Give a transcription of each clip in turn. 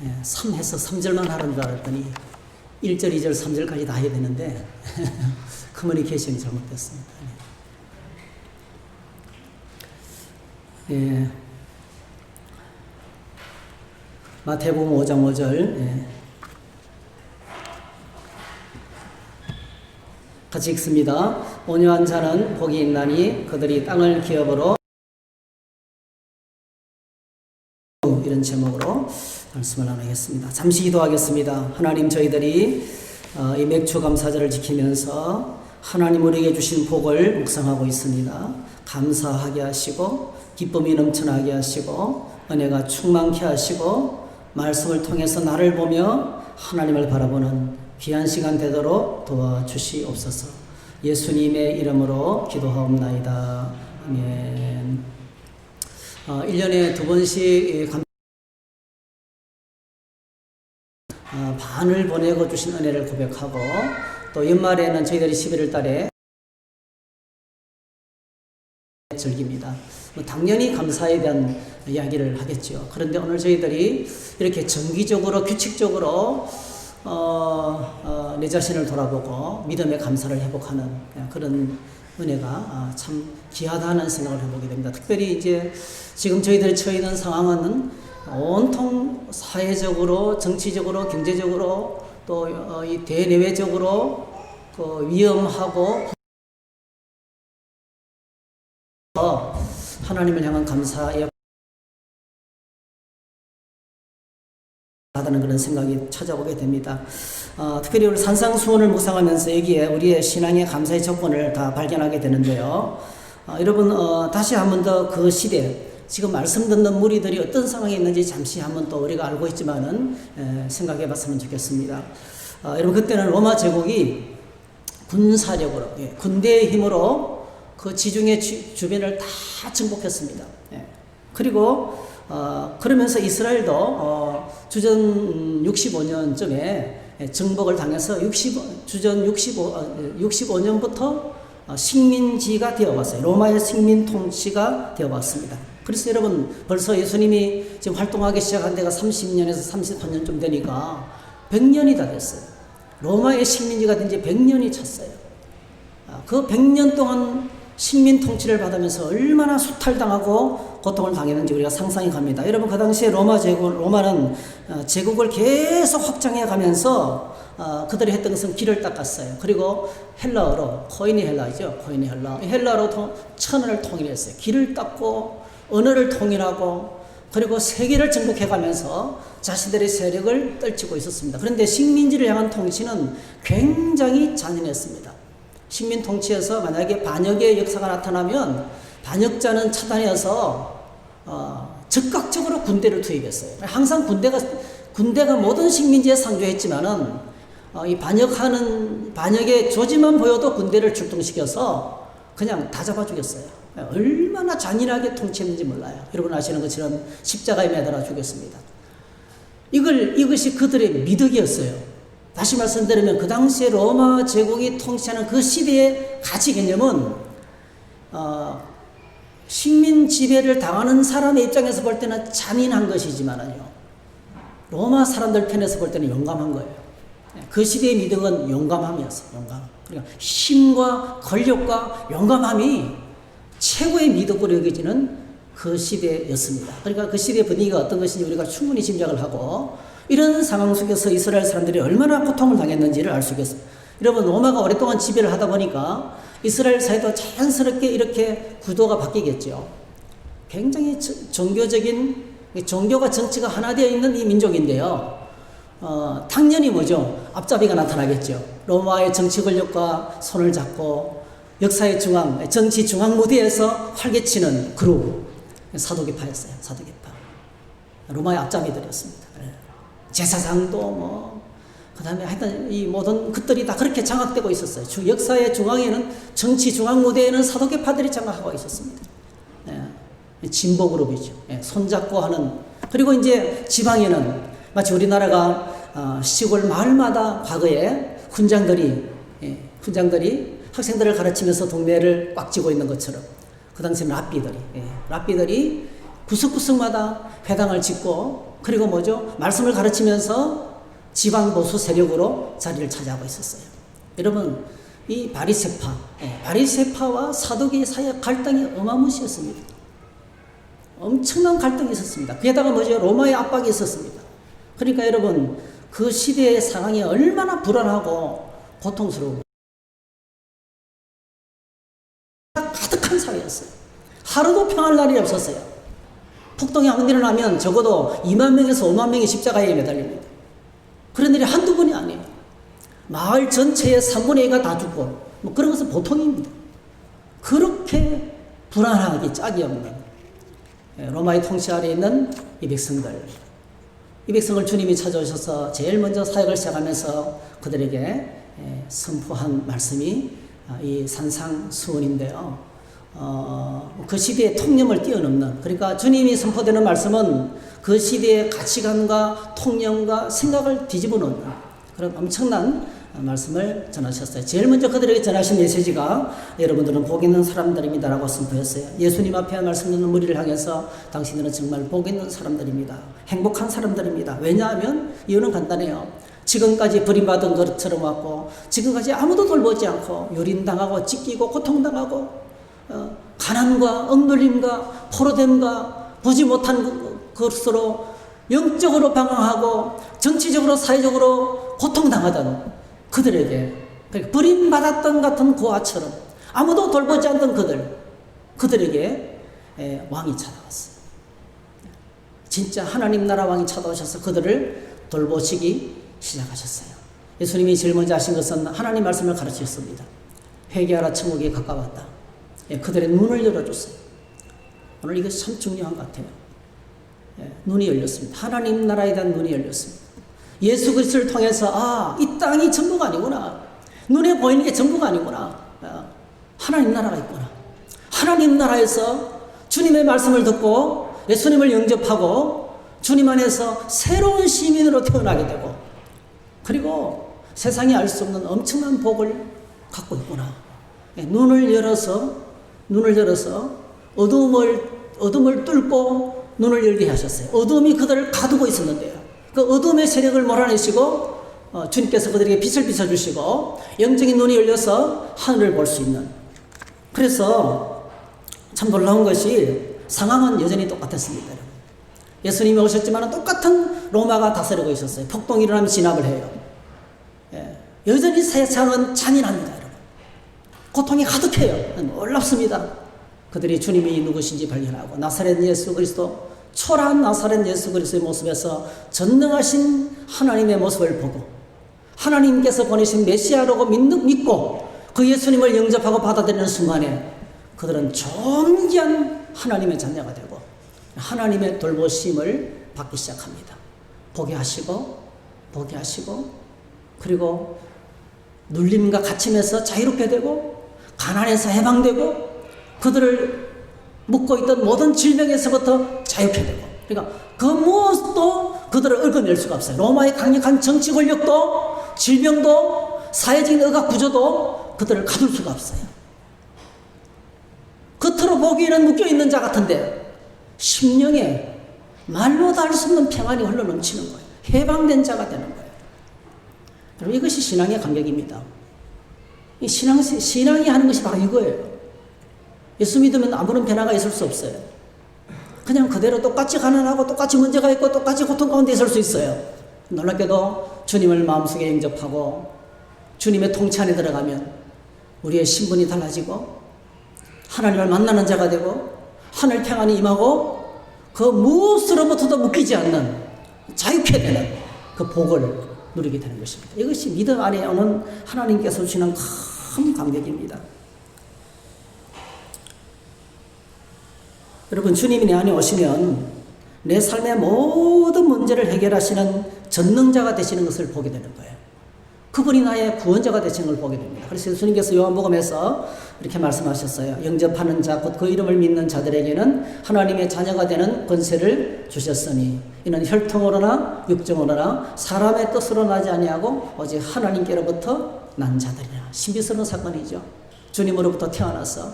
해서 3절만 하는 줄 알았더니 1절, 2절, 3절까지 다 해야 되는데 커뮤니케이션이 잘못됐습니다. 예. 마태복음 5장 5절 같이 읽습니다. 온유한 자는 복이 있나니 그들이 땅을 기업으로, 이런 제목으로 말씀을 나누겠습니다. 잠시 기도하겠습니다. 하나님, 저희들이 이 맥주 감사절을 지키면서 하나님 우리에게 주신 복을 묵상하고 있습니다. 감사하게 하시고 기쁨이 넘쳐나게 하시고 은혜가 충만케 하시고 말씀을 통해서 나를 보며 하나님을 바라보는 귀한 시간 되도록 도와주시옵소서. 예수님의 이름으로 기도하옵나이다. 아멘. 1년에 2번씩 반을 보내고 주신 은혜를 고백하고, 또 연말에는 저희들이 11월 달에 즐깁니다. 당연히 감사에 대한 이야기를 하겠죠. 그런데 오늘 저희들이 이렇게 정기적으로 규칙적으로 내 자신을 돌아보고 믿음의 감사를 회복하는 그런 은혜가 참 귀하다는 생각을 해보게 됩니다. 특별히 이제 지금 저희들이 처해 있는 상황은 온통 사회적으로, 정치적으로, 경제적으로, 또 이 대내외적으로 위험하고, 하나님을 향한 감사에 하다는 그런 생각이 찾아오게 됩니다. 특별히 우리 산상수훈을 묵상하면서 여기에 우리의 신앙의 감사의 조건을 다 발견하게 되는데요. 여러분, 다시 한 번 더 그 시대, 지금 말씀 듣는 무리들이 어떤 상황에 있는지 잠시 한번 또 우리가 알고 있지만은 생각해 봤으면 좋겠습니다. 여러분, 그때는 로마 제국이 군사력으로, 군대의 힘으로 그 지중해 주변을 다 정복했습니다. 그리고 그러면서 이스라엘도 주전 65년쯤에 정복을 당해서 주전 65년부터 식민지가 되어왔어요. 로마의 식민 통치가 되어왔습니다. 그래서 여러분, 벌써 예수님이 지금 활동하기 시작한 데가 30년에서 33년쯤 되니까 100년이 다 됐어요. 로마의 식민지가 된 지 100년이 찼어요. 그 100년 동안 식민 통치를 받으면서 얼마나 수탈당하고 고통을 당했는지 우리가 상상이 갑니다. 여러분, 그 당시에 로마는 제국을 계속 확장해 가면서 그들이 했던 것은 길을 닦았어요. 그리고 헬라어로, 코인이 헬라이죠. 코인이 헬라어로 천하를 통일했어요. 길을 닦고 언어를 통일하고, 그리고 세계를 정복해 가면서 자신들의 세력을 떨치고 있었습니다. 그런데 식민지를 향한 통치는 굉장히 잔인했습니다. 식민 통치에서 만약에 반역의 역사가 나타나면 반역자는 차단해서 즉각적으로 군대를 투입했어요. 항상 군대가 모든 식민지에 상주했지만은 이 반역의 조짐만 보여도 군대를 출동시켜서 그냥 다 잡아 죽였어요. 얼마나 잔인하게 통치했는지 몰라요. 여러분 아시는 것처럼 십자가에 매달아 죽였습니다. 이것이 그들의 미덕이었어요. 다시 말씀드리면 그 당시에 로마 제국이 통치하는 그 시대의 가치 개념은 식민 지배를 당하는 사람의 입장에서 볼 때는 잔인한 것이지만요, 로마 사람들 편에서 볼 때는 용감한 거예요. 그 시대의 미덕은 용감함이었어요. 용감. 그러니까 힘과 권력과 용감함이 최고의 미덕으로 여겨지는 그 시대였습니다. 그러니까 그 시대의 분위기가 어떤 것인지 우리가 충분히 짐작을 하고, 이런 상황 속에서 이스라엘 사람들이 얼마나 고통을 당했는지를 알 수 있겠습니다. 여러분, 로마가 오랫동안 지배를 하다 보니까 이스라엘 사회도 자연스럽게 이렇게 구도가 바뀌겠죠. 굉장히 종교가 정치가 하나 되어 있는 이 민족인데요. 당연히 뭐죠? 앞잡이가 나타나겠죠. 로마의 정치 권력과 손을 잡고 역사의 정치 중앙 무대에서 활개치는 그룹, 사도계파였어요. 사도계파. 로마의 앞잡이들이었습니다. 제사장도 그 다음에 하여튼 이 모든 것들이 다 그렇게 장악되고 있었어요. 역사의 중앙에는, 정치 중앙 무대에는 사도계파들이 장악하고 있었습니다. 진보 그룹이죠. 손잡고 하는. 그리고 이제 지방에는 마치 우리나라가 시골 마을마다 과거에 훈장들이 학생들을 가르치면서 동네를 꽉 쥐고 있는 것처럼, 그 당시에는 랍비들이 구석구석마다 회당을 짓고 그리고 뭐죠? 말씀을 가르치면서 지방 보수 세력으로 자리를 차지하고 있었어요. 여러분, 이 바리새파와 사두개의 사이의 갈등이 어마무시했습니다. 엄청난 갈등이 있었습니다. 그에다가 뭐죠? 로마의 압박이 있었습니다. 그러니까 여러분, 그 시대의 상황이 얼마나 불안하고 고통스러워 가득한 사회였어요. 하루도 평할 날이 없었어요. 폭동이 한번 일어나면 적어도 2만 명에서 5만 명이 십자가에 매달립니다. 그런 일이 한두 번이 아니에요. 마을 전체의 3분의 2가 다 죽고 뭐 그런 것은 보통입니다. 그렇게 불안하기 짝이 없는 로마의 통치 아래에 있는 이 백성들, 이 백성을 주님이 찾아오셔서 제일 먼저 사역을 시작하면서 그들에게 선포한 말씀이 이 산상수훈인데요. 그 시대의 통념을 뛰어넘는, 그러니까 주님이 선포되는 말씀은 그 시대의 가치관과 통념과 생각을 뒤집어 놓는 그런 엄청난 말씀을 전하셨어요. 제일 먼저 그들에게 전하신 메시지가 여러분들은 복 있는 사람들입니다라고 선포했어요. 예수님 앞에 말씀 듣는 무리를 향해서 당신들은 정말 복 있는 사람들입니다. 행복한 사람들입니다. 왜냐하면 이유는 간단해요. 지금까지 버림받은 것처럼 왔고 지금까지 아무도 돌보지 않고 유린당하고 찢기고 고통당하고 가난과 억눌림과 포로됨과 보지 못한 것으로 영적으로 방황하고 정치적으로 사회적으로 고통당하던 그들에게 버림받았던 같은 고아처럼 아무도 돌보지 않던 그들에게 왕이 찾아왔어요. 진짜 하나님 나라 왕이 찾아오셔서 그들을 돌보시기 시작하셨어요. 예수님이 제일 먼저 하신 것은 하나님 말씀을 가르치셨습니다. 회개하라, 천국이 가까웠다. 그들의 눈을 열어줬어요. 오늘 이것이 참 중요한 것 같아요. 눈이 열렸습니다. 하나님 나라에 대한 눈이 열렸습니다. 예수 그리스도를 통해서 이 땅이 전부가 아니구나. 눈에 보이는 게 전부가 아니구나. 하나님 나라가 있구나. 하나님 나라에서 주님의 말씀을 듣고 예수님을 영접하고 주님 안에서 새로운 시민으로 태어나게 되고 그리고 세상이 알 수 없는 엄청난 복을 갖고 있구나. 눈을 열어서 어둠을 뚫고 눈을 열게 하셨어요. 어둠이 그들을 가두고 있었는데요. 그 어둠의 세력을 몰아내시고 주님께서 그들에게 빛을 비춰주시고 영적인 눈이 열려서 하늘을 볼 수 있는. 그래서 참 놀라운 것이 상황은 여전히 똑같았습니다. 예수님이 오셨지만 똑같은 로마가 다스리고 있었어요. 폭동이 일어나면 진압을 해요. 여전히 세상은 잔인합니다. 여러분. 고통이 가득해요. 놀랍습니다. 그들이 주님이 누구신지 발견하고 나사렛 예수 그리스도, 초라한 나사렛 예수 그리스도의 모습에서 전능하신 하나님의 모습을 보고 하나님께서 보내신 메시아라고 믿고 그 예수님을 영접하고 받아들이는 순간에 그들은 존귀한 하나님의 자녀가 되고 하나님의 돌보심을 받기 시작합니다. 보게 하시고 그리고 눌림과 갇힘에서 자유롭게 되고 가난에서 해방되고 그들을 묶고 있던 모든 질병에서부터 자유케 되고, 그러니까 그 무엇도 그들을 얽어낼 수가 없어요. 로마의 강력한 정치 권력도 질병도 사회적인 억압 구조도 그들을 가둘 수가 없어요. 겉으로 보기에는 묶여있는 자 같은데 심령에 말로 다 할 수 없는 평안이 흘러넘치는 거예요. 해방된 자가 되는 거예요. 여러분, 이것이 신앙의 감격입니다. 이 신앙이 하는 것이 바로 이거예요. 예수 믿으면 아무런 변화가 있을 수 없어요. 그냥 그대로 똑같이 가난하고 똑같이 문제가 있고 똑같이 고통 가운데 있을 수 있어요. 놀랍게도 주님을 마음속에 영접하고 주님의 통치 안에 들어가면 우리의 신분이 달라지고 하나님을 만나는 자가 되고 하늘 평안이 임하고 그 무엇으로부터도 묶이지 않는 자유케 되는 그 복을 누리게 되는 것입니다. 이것이 믿음 안에 오는 하나님께서 주시는 큰 감격입니다. 여러분, 주님이 내 안에 오시면 내 삶의 모든 문제를 해결하시는 전능자가 되시는 것을 보게 되는 거예요. 그분이 나의 구원자가 되시는 걸 보게 됩니다. 그래서 예수님께서 요한복음에서 이렇게 말씀하셨어요. 영접하는 자, 곧 그 이름을 믿는 자들에게는 하나님의 자녀가 되는 권세를 주셨으니 이는 혈통으로나 육정으로나 사람의 뜻으로 나지 아니하고 오직 하나님께로부터 난 자들이라. 신비스러운 사건이죠. 주님으로부터 태어나서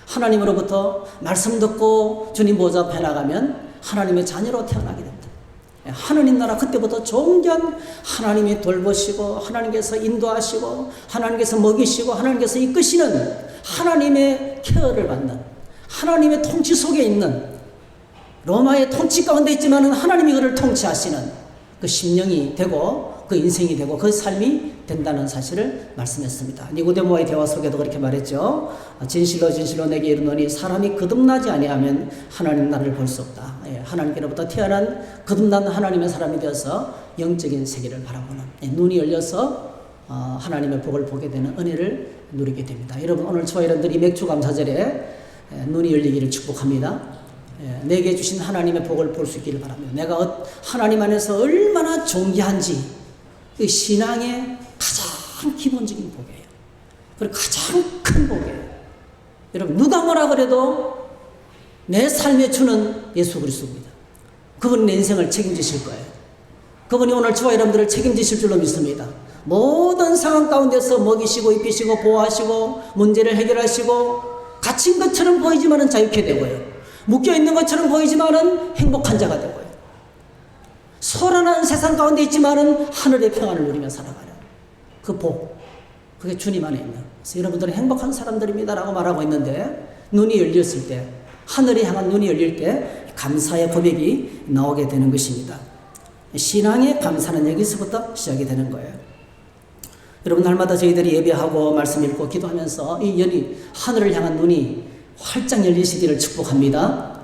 하나님으로부터 말씀 듣고 주님 보좌 앞에 나가면 하나님의 자녀로 태어나게 됩니다. 하느님 나라 그때부터 종전 하나님이 돌보시고 하나님께서 인도하시고 하나님께서 먹이시고 하나님께서 이끄시는 하나님의 케어를 받는 하나님의 통치 속에 있는 로마의 통치 가운데 있지만은 하나님이 그를 통치하시는 그 심령이 되고 그 인생이 되고 그 삶이 된다는 사실을 말씀했습니다. 니고데모와의 대화 속에도 그렇게 말했죠. 진실로 진실로 내게 이르노니 사람이 거듭나지 아니하면 하나님 나라를 볼 수 없다. 하나님께로부터 태어난 거듭난 하나님의 사람이 되어서 영적인 세계를 바라보는 눈이 열려서 하나님의 복을 보게 되는 은혜를 누리게 됩니다. 여러분 오늘 저와 여러분들이 맥주 감사절에 눈이 열리기를 축복합니다. 내게 주신 하나님의 복을 볼 수 있기를 바랍니다. 내가 하나님 안에서 얼마나 존귀한지 그 신앙의 가장 기본적인 복이에요. 그리고 가장 큰 복이에요. 여러분 누가 뭐라 그래도 내 삶에 주는 예수 그리스도입니다. 그분이 내 인생을 책임지실 거예요. 그분이 오늘 저와 여러분들을 책임지실 줄로 믿습니다. 모든 상황 가운데서 먹이시고 입히시고 보호하시고 문제를 해결하시고 갇힌 것처럼 보이지만은 자유케 되고요. 묶여있는 것처럼 보이지만은 행복한 자가 되고요. 소란한 세상 가운데 있지만은 하늘의 평안을 누리며 살아가는 그 복, 그게 주님 안에 있는. 그래서 여러분들은 행복한 사람들입니다라고 말하고 있는데 눈이 열렸을 때, 하늘을 향한 눈이 열릴 때 감사의 고백이 나오게 되는 것입니다. 신앙의 감사는 여기서부터 시작이 되는 거예요. 여러분 날마다 저희들이 예배하고 말씀 읽고 기도하면서 이 연이 하늘을 향한 눈이 활짝 열리시기를 축복합니다.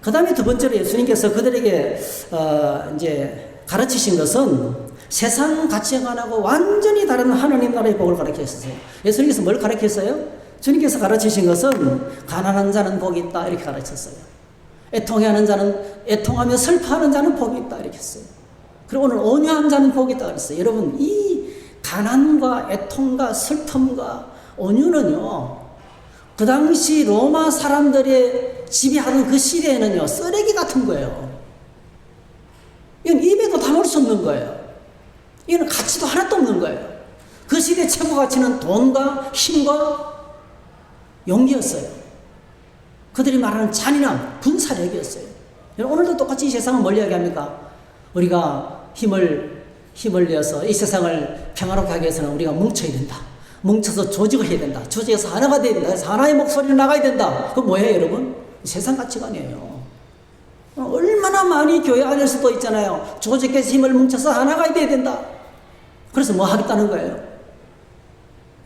그 다음에 두 번째로 예수님께서 그들에게 이제 가르치신 것은 세상 가치관하고 완전히 다른 하나님 나라의 복을 가르치셨어요. 예수님께서 뭘 가르쳤어요? 주님께서 가르치신 것은 가난한 자는 복이 있다 이렇게 가르쳤어요. 애통해하는 자는 애통하며 슬퍼하는 자는 복이 있다 이렇게 했어요. 그리고 오늘 온유한 자는 복이 있다 그랬어요. 여러분 이 가난과 애통과 슬픔과 온유는요 그 당시 로마 사람들의 지배하는 그 시대에는요 쓰레기 같은 거예요. 이건 입에도 담을 수 없는 거예요. 이건 가치도 하나도 없는 거예요. 그 시대 최고 가치는 돈과 힘과 용기였어요. 그들이 말하는 잔인함, 분사력이었어요. 오늘도 똑같이 이 세상을 뭘 이야기합니까? 우리가 힘을 내어서 이 세상을 평화롭게 하기 위해서는 우리가 뭉쳐야 된다. 뭉쳐서 조직을 해야 된다. 조직에서 하나가 돼야 된다. 그래서 하나의 목소리를 나가야 된다. 그건 뭐예요, 여러분? 세상 가치관이에요. 얼마나 많이 교회 안에서도 있잖아요. 조직해서 힘을 뭉쳐서 하나가 돼야 된다. 그래서 뭐 하겠다는 거예요?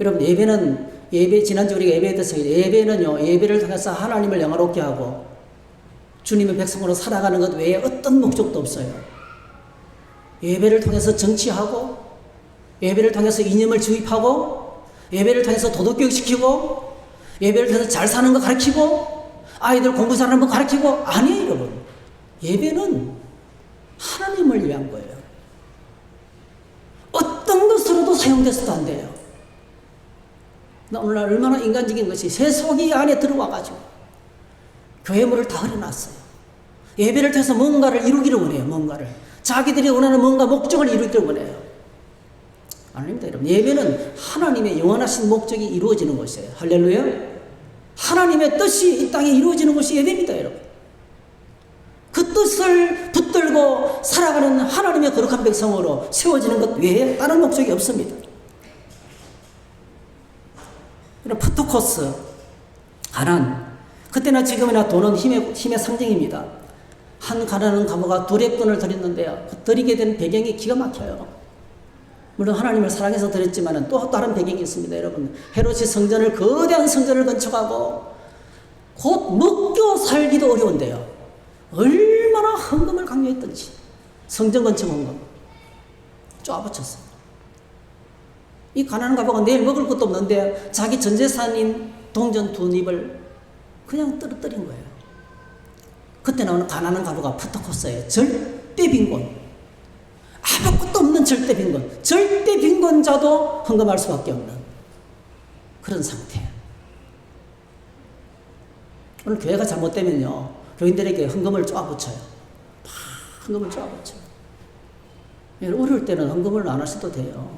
여러분, 지난주 우리가 예배에 대해서 예배는요, 예배를 통해서 하나님을 영화롭게 하고 주님의 백성으로 살아가는 것 외에 어떤 목적도 없어요. 예배를 통해서 정치하고, 예배를 통해서 이념을 주입하고, 예배를 통해서 도덕교육시키고, 예배를 통해서 잘 사는 거 가르치고, 아이들 공부 잘하는 거 가르치고, 아니에요, 여러분. 예배는 하나님을 위한 거예요. 어떤 것으로도 사용돼서도 안 돼요. 나 오늘날 얼마나 인간적인 것이 세속이 안에 들어와가지고 교회물을 다 흐려놨어요. 예배를 통해서 뭔가를 이루기를 원해요. 뭔가를 자기들이 원하는 뭔가 목적을 이루기를 원해요. 아닙니다, 여러분. 예배는 하나님의 영원하신 목적이 이루어지는 것이에요. 할렐루야. 하나님의 뜻이 이 땅에 이루어지는 것이 예배입니다, 여러분. 그 뜻을 붙들고 살아가는 하나님의 거룩한 백성으로 세워지는 것 외에 다른 목적이 없습니다. 푸토코스, 가난. 그때나 지금이나 돈은 힘의 상징입니다. 한 가난한 가부가 둘의 돈을 드렸는데요. 그 드리게 된 배경이 기가 막혀요. 물론 하나님을 사랑해서 드렸지만 또 다른 배경이 있습니다, 여러분. 헤롯이 성전을, 거대한 성전을 건축하고 곧 먹고 살기도 어려운데요. 얼마나 헌금을 강요했던지. 성전 건축 헌금. 쪼아붙였어요. 이 가난한 가부가 내일 먹을 것도 없는데 자기 전 재산인 동전 2입을 그냥 떨어뜨린 거예요. 그때 나오는 가난한 가부가 푸토코스예요. 절대 빈곤. 아무것도 없는 절대 빈곤. 절대 빈곤자도 헌금할 수밖에 없는 그런 상태. 오늘 교회가 잘못되면요, 교인들에게 헌금을 쪼아붙여요. 헌금을 쪼아붙여요. 어려울 때는 헌금을 안 하셔도 돼요.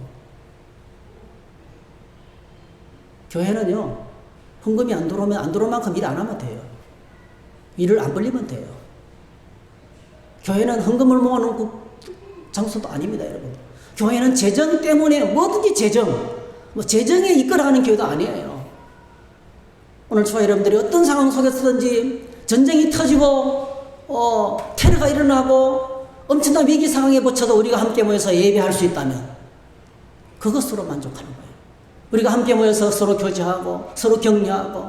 교회는요, 헌금이 안 들어오면 안 들어올 만큼 일 안 하면 돼요. 일을 안 벌리면 돼요. 교회는 헌금을 모아놓은 장소도 아닙니다, 여러분. 교회는 재정 때문에 뭐든지 재정에 이끌어가는 교회도 아니에요. 오늘 저와 여러분들이 어떤 상황 속에서든지 전쟁이 터지고 테러가 일어나고 엄청난 위기 상황에 놓쳐도 우리가 함께 모여서 예배할 수 있다면 그것으로 만족하는 거예요. 우리가 함께 모여서 서로 교제하고 서로 격려하고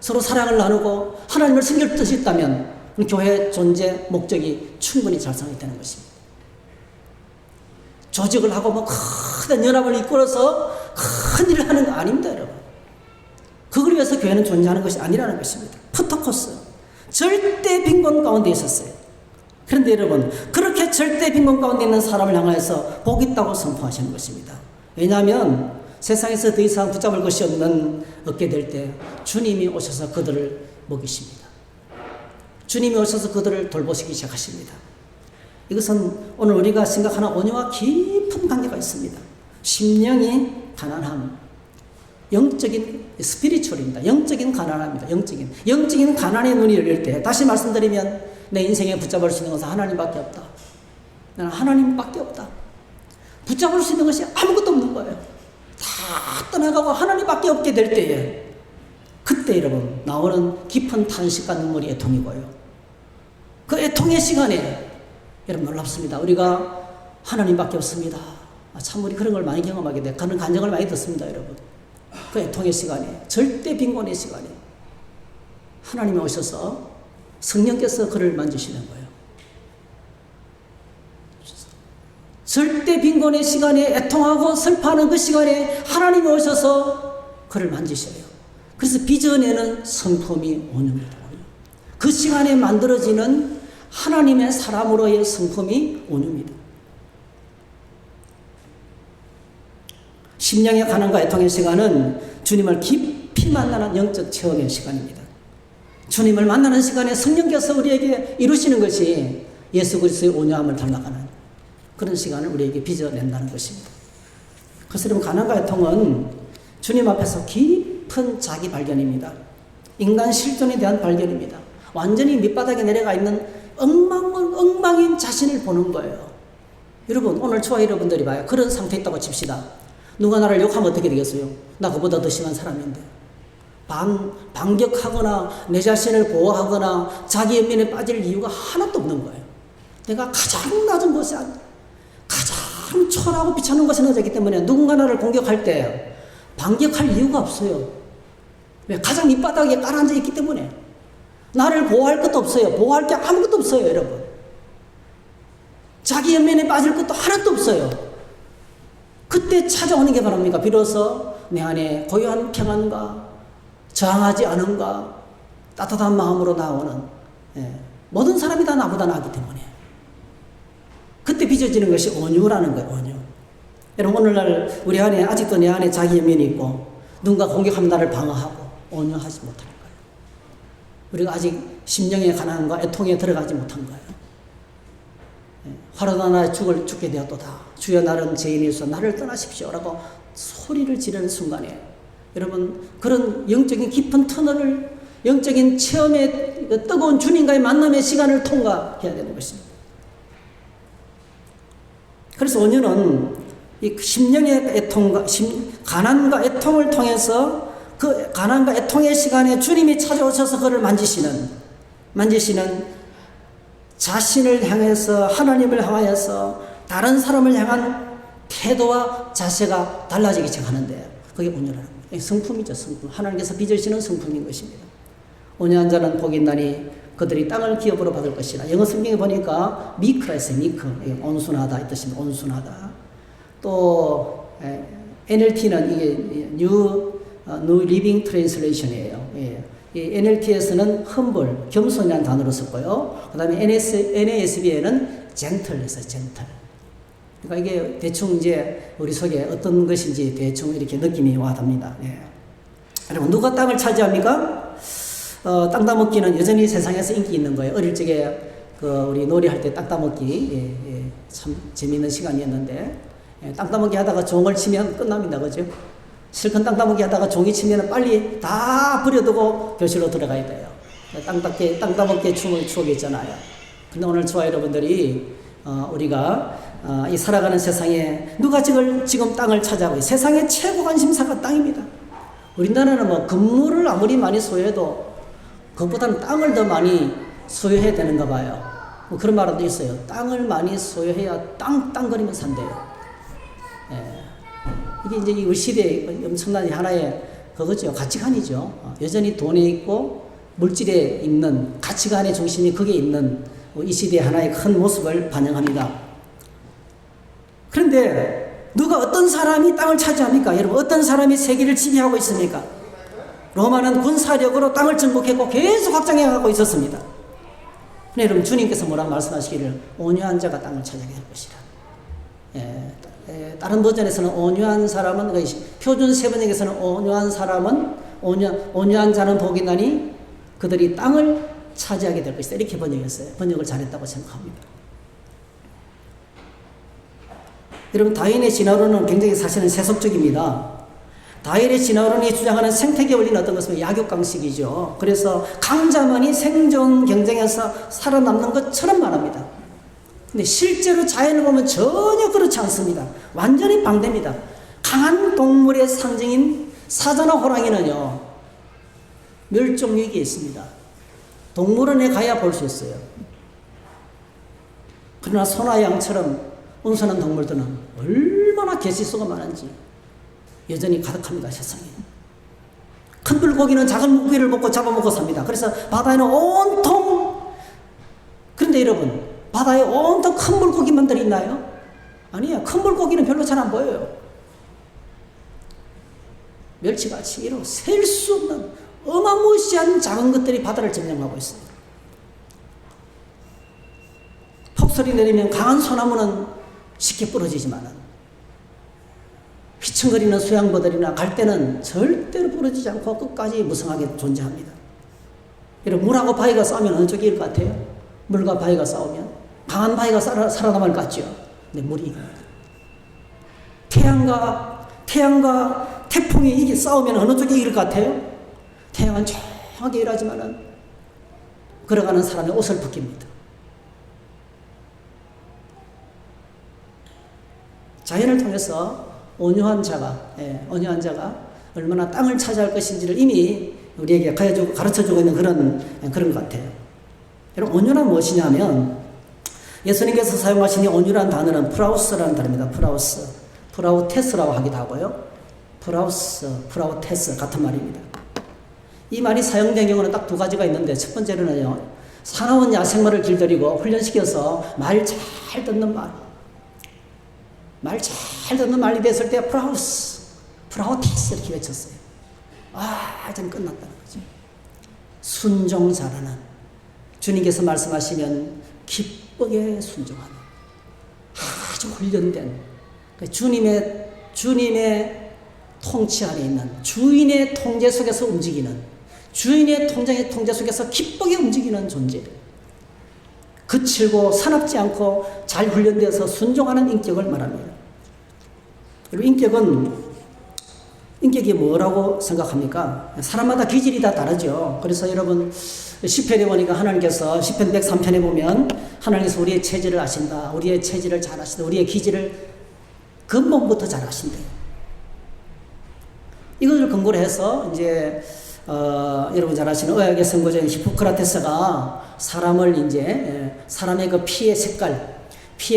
서로 사랑을 나누고 하나님을 섬길 뜻이 있다면 교회의 존재 목적이 충분히 달성이 되는 것입니다. 조직을 하고 뭐 큰 연합을 이끌어서 큰 일을 하는 거 아닙니다, 여러분. 그걸 위해서 교회는 존재하는 것이 아니라는 것입니다. 푸토코스, 절대 빈곤 가운데 있었어요. 그런데 여러분, 그렇게 절대 빈곤 가운데 있는 사람을 향해서 복 있다고 선포하시는 것입니다. 왜냐하면 세상에서 더 이상 붙잡을 것이 없게 될 때 주님이 오셔서 그들을 먹이십니다. 주님이 오셔서 그들을 돌보시기 시작하십니다. 이것은 오늘 우리가 생각하는 온유와 깊은 관계가 있습니다. 심령이 가난함, 영적인 스피리추얼입니다. 영적인 가난함입니다. 영적인 가난의 눈이 열릴 때, 다시 말씀드리면 내 인생에 붙잡을 수 있는 것은 하나님밖에 없다. 나는 하나님밖에 없다. 붙잡을 수 있는 것이 아무것도 없는 거예요. 다 떠나가고 하나님밖에 없게 될 때에, 그때 여러분 나오는 깊은 탄식과 눈물이 애통이고요. 그 애통의 시간에 여러분 놀랍습니다. 우리가 하나님밖에 없습니다. 참 우리 그런 걸 많이 경험하게 돼. 그런 간증을 많이 듣습니다, 여러분. 그 애통의 시간에, 절대 빈곤의 시간에 하나님이 오셔서 성령께서 그를 만지시는 거예요. 절대 빈곤의 시간에, 애통하고 슬퍼하는 그 시간에 하나님이 오셔서 그를 만지셔요. 그래서 빚어내는 성품이 온유입니다. 그 시간에 만들어지는 하나님의 사람으로의 성품이 온유입니다. 심령의 가난과 애통의 시간은 주님을 깊이 만나는 영적 체험의 시간입니다. 주님을 만나는 시간에 성령께서 우리에게 이루시는 것이 예수 그리스도의 온유함을 닮아가는 그런 시간을 우리에게 빚어낸다는 것입니다. 그래서 여러분, 가난과 애통은 주님 앞에서 깊은 자기 발견입니다. 인간 실존에 대한 발견입니다. 완전히 밑바닥에 내려가 있는 엉망인 자신을 보는 거예요. 여러분, 오늘 저와 여러분들이 봐요. 그런 상태에 있다고 칩시다. 누가 나를 욕하면 어떻게 되겠어요? 나 그보다 더 심한 사람인데. 반격하거나 내 자신을 보호하거나 자기 연민에 빠질 이유가 하나도 없는 거예요. 내가 가장 낮은 곳에, 가장 초라하고 비참한 곳에 앉았기 때문에 누군가 나를 공격할 때 반격할 이유가 없어요. 왜? 가장 밑바닥에 깔아앉아 있기 때문에. 나를 보호할 것도 없어요. 보호할 게 아무것도 없어요, 여러분. 자기 연민에 빠질 것도 하나도 없어요. 그때 찾아오는 게 바랍니까? 비로소 내 안에 고요한 평안과 저항하지 않음과 따뜻한 마음으로 나오는, 모든 사람이 다 나보다 나기 때문에 그때 빚어지는 것이 온유라는 거예요. 온유. 여러분, 오늘날 우리 안에 아직도 내 안에 자기 연민이 있고 누군가 공격하면 나를 방어하고 온유하지 못하는 거예요. 우리가 아직 심령의 가난과 애통에 들어가지 못한 거예요. 화로 나 죽게 되었도다. 주여, 나는 죄인이로서 나를 떠나십시오 라고 소리를 지르는 순간에 여러분, 그런 영적인 깊은 터널을, 영적인 체험의 뜨거운 주님과의 만남의 시간을 통과해야 되는 것입니다. 그래서 온유는 이 심령의 애통과 가난과 애통을 통해서 그 가난과 애통의 시간에 주님이 찾아오셔서 그를 만지시는 자신을 향해서, 하나님을 향하여서 다른 사람을 향한 태도와 자세가 달라지기 시작하는데 그게 온유라는 거예요. 성품이죠, 성품. 하나님께서 빚으시는 성품인 것입니다. 온유한 자는 복이 있나니 그들이 땅을 기업으로 받을 것이라. 영어 성경에 보니까 미크라 했어요. 미크. 온순하다 이 뜻입니다. 온순하다. 또 NLT는 이게 New Living Translation이에요. 이 NLT에서는 humble, 겸손이라는 단어로 썼고요. 그 다음에 NASB에는 gentle 했어요. gentle. 그러니까 이게 대충 이제 우리 속에 어떤 것인지 대충 이렇게 느낌이 와닿습니다. 여러분, 누가 땅을 차지합니까? 땅 따먹기는 여전히 세상에서 인기 있는 거예요. 어릴 적에 우리 놀이할 때 땅 따먹기, 참 재미있는 시간이었는데, 땅 따먹기 하다가 종을 치면 끝납니다. 그죠? 실컷 땅 따먹기 하다가 종이 치면 빨리 다 버려두고 교실로 들어가야 돼요. 땅 따먹기의 추억이 있잖아요. 근데 오늘 저와 여러분들이 우리가 이 살아가는 세상에 누가 지금 땅을 차지하고 세상의 최고 관심사가 땅입니다. 우리나라는 뭐 건물을 아무리 많이 소유해도 그것보다는 땅을 더 많이 소유해야 되는가 봐요. 뭐 그런 말도 있어요. 땅을 많이 소유해야 땅거리면 산대요. 예. 이게 이제 이 우리 시대의 엄청난 하나의 그거죠. 가치관이죠. 여전히 돈에 있고 물질에 있는 가치관의 중심이 거기에 있는 이 시대의 하나의 큰 모습을 반영합니다. 그런데 누가 어떤 사람이 땅을 차지합니까? 여러분 어떤 사람이 세계를 지배하고 있습니까? 로마는 군사력으로 땅을 정복했고 계속 확장해가고 있었습니다. 근데 여러분 주님께서 뭐라고 말씀하시기를 온유한 자가 땅을 차지하게 할 것이라. 다른 버전에서는 온유한 사람은 표준 세번역에서는 온유한 자는 복이 나니 그들이 땅을 차지하게 될 것이다. 이렇게 번역했어요. 번역을 잘했다고 생각합니다. 여러분 다윈의 진화론은 굉장히 사실은 세속적입니다. 다윈의 진화론이 주장하는 생태계 원리는 어떤 것이면 약육강식이죠. 그래서 강자만이 생존 경쟁에서 살아남는 것처럼 말합니다. 근데 실제로 자연을 보면 전혀 그렇지 않습니다. 완전히 반대입니다. 강한 동물의 상징인 사자나 호랑이는요 멸종 위기에 있습니다. 동물원에 가야 볼 수 있어요. 그러나 소나 양처럼 온순한 동물들은 얼마나 개체수가 많은지 여전히 가득합니다. 세상에. 큰 물고기는 작은 물고기를 먹고 잡아먹고 삽니다. 그래서 바다에는 온통, 그런데 여러분 바다에 온통 큰 물고기만들 있나요? 아니에요. 큰 물고기는 별로 잘 안 보여요. 멸치같이 이런 셀 수 없는 어마무시한 작은 것들이 바다를 점령하고 있습니다. 폭설이 내리면 강한 소나무는 쉽게 부러지지만 휘청거리는 수양버들이나 갈대는 절대로 부러지지 않고 끝까지 무성하게 존재합니다. 여러분 물하고 바위가 싸우면 어느 쪽이 이길 것 같아요? 물과 바위가 싸우면 강한 바위가 살아남을 것 같죠? 근데 물이 이깁니다. 태양과 태풍이 싸우면 어느 쪽이 이길 것 같아요? 태양은 조용하게 일하지만은 걸어가는 사람의 옷을 벗깁니다. 자연을 통해서 온유한 자가 얼마나 땅을 차지할 것인지를 이미 우리에게 가르쳐주고 있는 그런 것 같아요. 여러분, 온유란 무엇이냐면, 예수님께서 사용하신 이 온유란 단어는 프라우스라는 단어입니다. 프라우테스라고 하기도 하고요. 프라우테스 같은 말입니다. 이 말이 사용된 경우는 딱 두 가지가 있는데, 첫 번째로는요, 사나운 야생마를 길들이고 훈련시켜서 말 잘 듣는 말이 됐을 때 프라우테스 이렇게 외쳤어요. 좀 끝났다는 거죠. 순종자라는, 주님께서 말씀하시면 기쁘게 순종하는 아주 훈련된 주님의 통치 안에 있는 주인의 통제 속에서 움직이는, 주인의 통제 속에서 기쁘게 움직이는 존재, 거칠고 사납지 않고 잘 훈련되어서 순종하는 인격을 말합니다. 인격이 뭐라고 생각합니까? 사람마다 기질이 다 다르죠. 그래서 여러분 시편에 보니까 하나님께서 시편 103편에 보면 하나님께서 우리의 체질을 아신다, 우리의 체질을 잘 아신다, 우리의 기질을 근본부터 잘 아신대요. 이것을 근거로 해서 이제 여러분 잘 아시는 의학의 선구자인 히포크라테스가 사람의 그 피의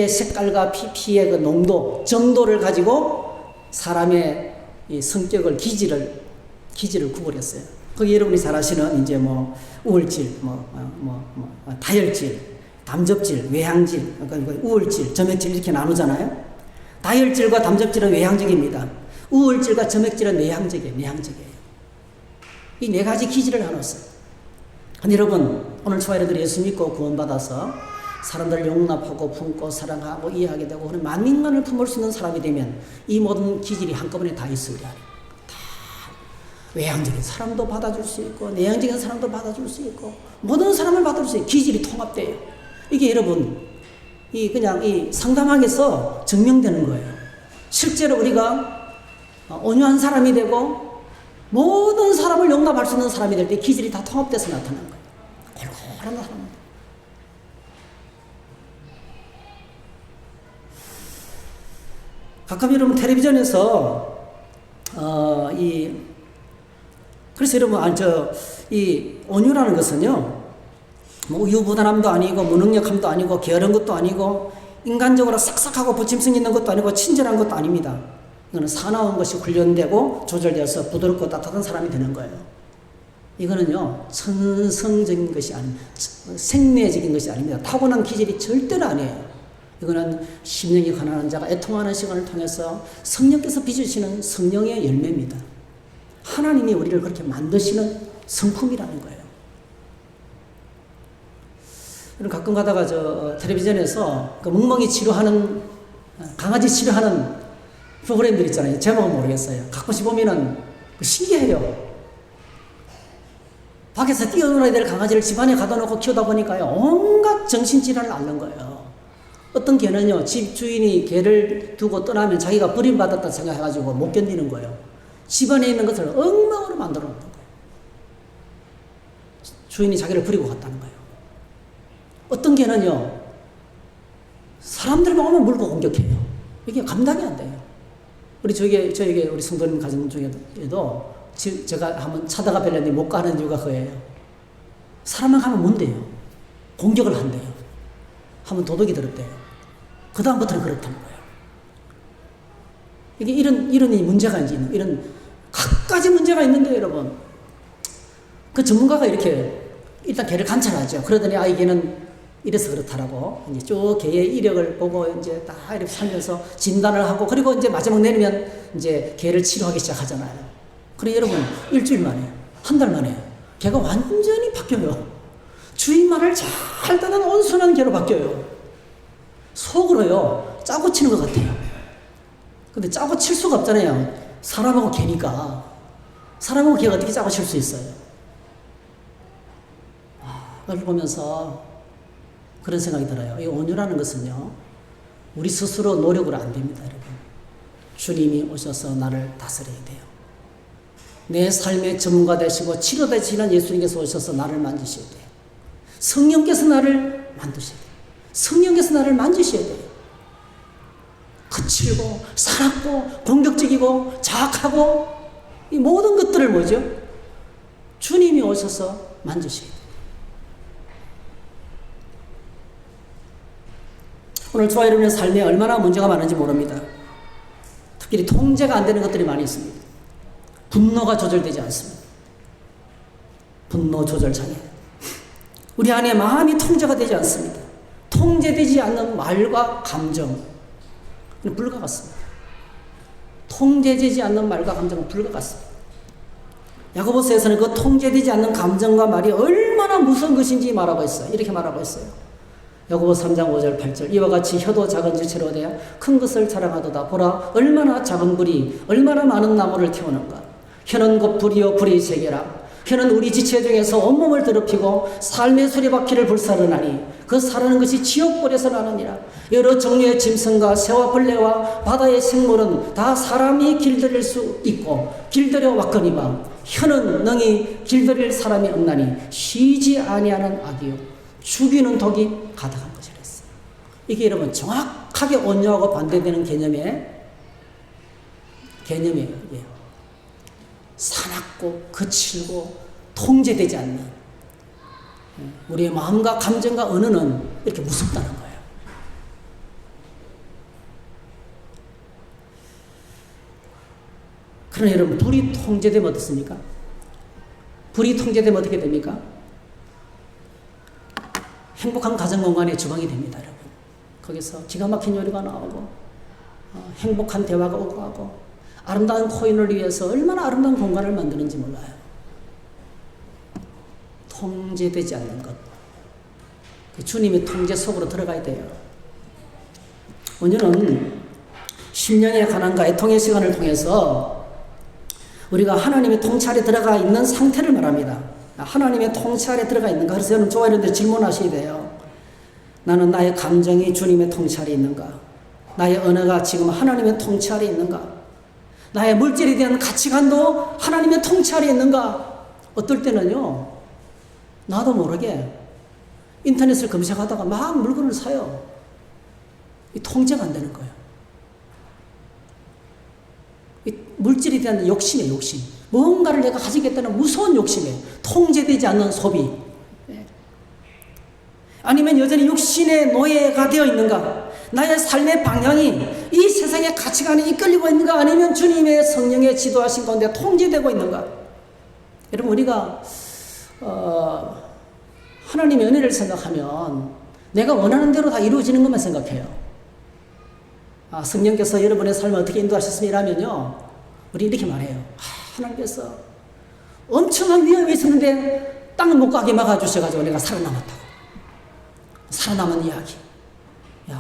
색깔과 피의 그 농도, 정도를 가지고 사람의 이 성격을, 기질을 구분했어요. 거기 여러분이 잘 아시는 이제 우울질, 다혈질, 담접질, 외향질, 그러니까 우울질, 점액질 이렇게 나누잖아요. 다혈질과 담접질은 외향적입니다. 우울질과 점액질은 내향적이에요. 이 네 가지 기질을 나눴어요. 근데 여러분, 오늘 저와 여러분들이 예수 믿고 구원받아서 사람들을 용납하고 품고 사랑하고 이해하게 되고 그런 만민만을 품을 수 있는 사람이 되면 이 모든 기질이 한꺼번에 다 있어요. 우리 안에. 다 외향적인 사람도 받아줄 수 있고 내향적인 사람도 받아줄 수 있고 모든 사람을 받아줄 수 있고 기질이 통합돼요. 이게 여러분 그냥 이 상담학에서 증명되는 거예요. 실제로 우리가 온유한 사람이 되고 모든 사람을 용납할 수 있는 사람이 될 때 기질이 다 통합돼서 나타나는 거예요. 골골한 사람. 가끔 여러분 텔레비전에서 그래서 여러분 이 온유라는 것은요, 뭐 우유부단함도 아니고 무능력함도 아니고 게으른 것도 아니고 인간적으로 싹싹하고 부침성 있는 것도 아니고 친절한 것도 아닙니다. 이거는 사나운 것이 훈련되고 조절되어서 부드럽고 따뜻한 사람이 되는 거예요. 이거는요, 천성적인 것이 아닙니다. 생리적인 것이 아닙니다. 타고난 기질이 절대로 아니에요. 이거는 심령이 가난한 자가 애통하는 시간을 통해서 성령께서 빚으시는 성령의 열매입니다. 하나님이 우리를 그렇게 만드시는 성품이라는 거예요. 가끔 가다가 텔레비전에서 그 멍멍이 치료하는, 강아지 치료하는 프로그램들 있잖아요. 제목은 모르겠어요. 가끔씩 보면은 신기해요. 밖에서 뛰어놀아야 될 강아지를 집안에 가둬 놓고 키우다 보니까요, 온갖 정신질환을 앓는 거예요. 어떤 개는요, 집 주인이 개를 두고 떠나면 자기가 버림받았다 생각해가지고 못 견디는 거예요. 집안에 있는 것을 엉망으로 만들어 놓는 거예요. 주인이 자기를 버리고 갔다는 거예요. 어떤 개는요, 사람들만 오면 물고 공격해요. 이게 감당이 안 돼요. 저에게 우리 성도님 가정 중에도 제가 한번 찾아가 뵀는데 못 가는 이유가 그거예요. 사람만 가면 못 돼요. 공격을 한대요. 한번 도둑이 들었대요. 그 다음부터는 그렇다는 거예요. 이게 이런 문제가 이런 갖가지 문제가 있는데 여러분, 그 전문가가 이렇게 일단 개를 관찰하죠. 그러더니 이 개는 이래서 그렇다라고 이제 쭉 개의 이력을 보고 이제 다 이렇게 살면서 진단을 하고, 그리고 이제 마지막 내리면 이제 개를 치료하기 시작하잖아요. 그래 여러분, 일주일 만에, 한 달 만에 개가 완전히 바뀌어요. 주인 말을 잘 듣는 온순한 개로 바뀌어요. 속으로요, 짜고 치는 것 같아요. 근데 짜고 칠 수가 없잖아요. 사람하고 개니까. 사람하고 개가 어떻게 짜고 칠 수 있어요? 그걸 보면서 그런 생각이 들어요. 이 온유라는 것은요, 우리 스스로 노력으로 안 됩니다, 여러분. 주님이 오셔서 나를 다스려야 돼요. 내 삶의 전문가 되시고 치료 되시는 예수님께서 오셔서 나를 만지셔야 돼요. 성령께서 나를 만드셔야 돼요. 성령께서 나를 만지셔야 돼요. 거칠고 사납고 공격적이고 자악하고 이 모든 것들을 뭐죠? 주님이 오셔서 만지셔야 돼요. 오늘 저와 여러분의 삶에 얼마나 문제가 많은지 모릅니다. 특히 통제가 안 되는 것들이 많이 있습니다. 분노가 조절되지 않습니다. 분노 조절 장애. 우리 안에 마음이 통제가 되지 않습니다. 통제되지 않는 말과 감정, 불과 같습니다. 통제되지 않는 말과 감정은 불과 같습니다. 야고보서에서는 그 통제되지 않는 감정과 말이 얼마나 무서운 것인지 말하고 있어요. 이렇게 말하고 있어요. 야고보 3장 5절 8절 이와 같이 혀도 작은 지체로 되어 큰 것을 자랑하도다. 보라, 얼마나 작은 불이 얼마나 많은 나무를 태우는가. 혀는 곧 불이요 불의 세계라. 혀는 우리 지체 중에서 온몸을 더럽히고 삶의 수레바퀴를 불사르나니 그 사르는 것이 지옥불에서 나느니라. 여러 종류의 짐승과 새와 벌레와 바다의 생물은 다 사람이 길들일 수 있고 길들여 왔거니와 혀는 능히 길들일 사람이 없나니 쉬지 아니하는 악이요 죽이는 독이 가득한 것이라 했어요. 이게 여러분 정확하게 온유하고 반대되는 개념이에요. 이게. 사납고 거칠고 통제되지 않는 우리의 마음과 감정과 언어는 이렇게 무섭다는 거예요. 그러나 여러분, 불이 통제되면 어떻습니까? 불이 통제되면 어떻게 됩니까? 행복한 가정공간의 주방이 됩니다, 여러분. 거기서 기가 막힌 요리가 나오고 행복한 대화가 오고 하고 아름다운 코인을 위해서 얼마나 아름다운 공간을 만드는지 몰라요. 통제되지 않는 것. 주님의 통제 속으로 들어가야 돼요. 오늘은 10년의 가난과 애통의 시간을 통해서 우리가 하나님의 통치 아래 들어가 있는 상태를 말합니다. 하나님의 통치 아래 들어가 있는가? 그래서 여러분 저와 여러분들 질문하셔야 돼요. 나는 나의 감정이 주님의 통치 아래 있는가? 나의 언어가 지금 하나님의 통치 아래 있는가? 나의 물질에 대한 가치관도 하나님의 통치 아래 있는가? 어떨 때는요, 나도 모르게 인터넷을 검색하다가 막 물건을 사요. 이 통제가 안 되는 거예요. 물질에 대한 욕심이에요, 욕심. 뭔가를 내가 가지겠다는 무서운 욕심이에요. 통제되지 않는 소비. 아니면 여전히 육신의 노예가 되어 있는가? 나의 삶의 방향이 이 세상의 가치관에 이끌리고 있는가? 아니면 주님의 성령의 지도하신 가운데 통제되고 있는가? 여러분, 우리가 하나님의 은혜를 생각하면 내가 원하는 대로 다 이루어지는 것만 생각해요. 성령께서 여러분의 삶을 어떻게 인도하셨습니다면요, 우리 이렇게 말해요. 하나님께서 엄청난 위험이 있었는데 땅을 못 가게 막아주셔가지고 내가 살아남았다고. 살아남은 이야기.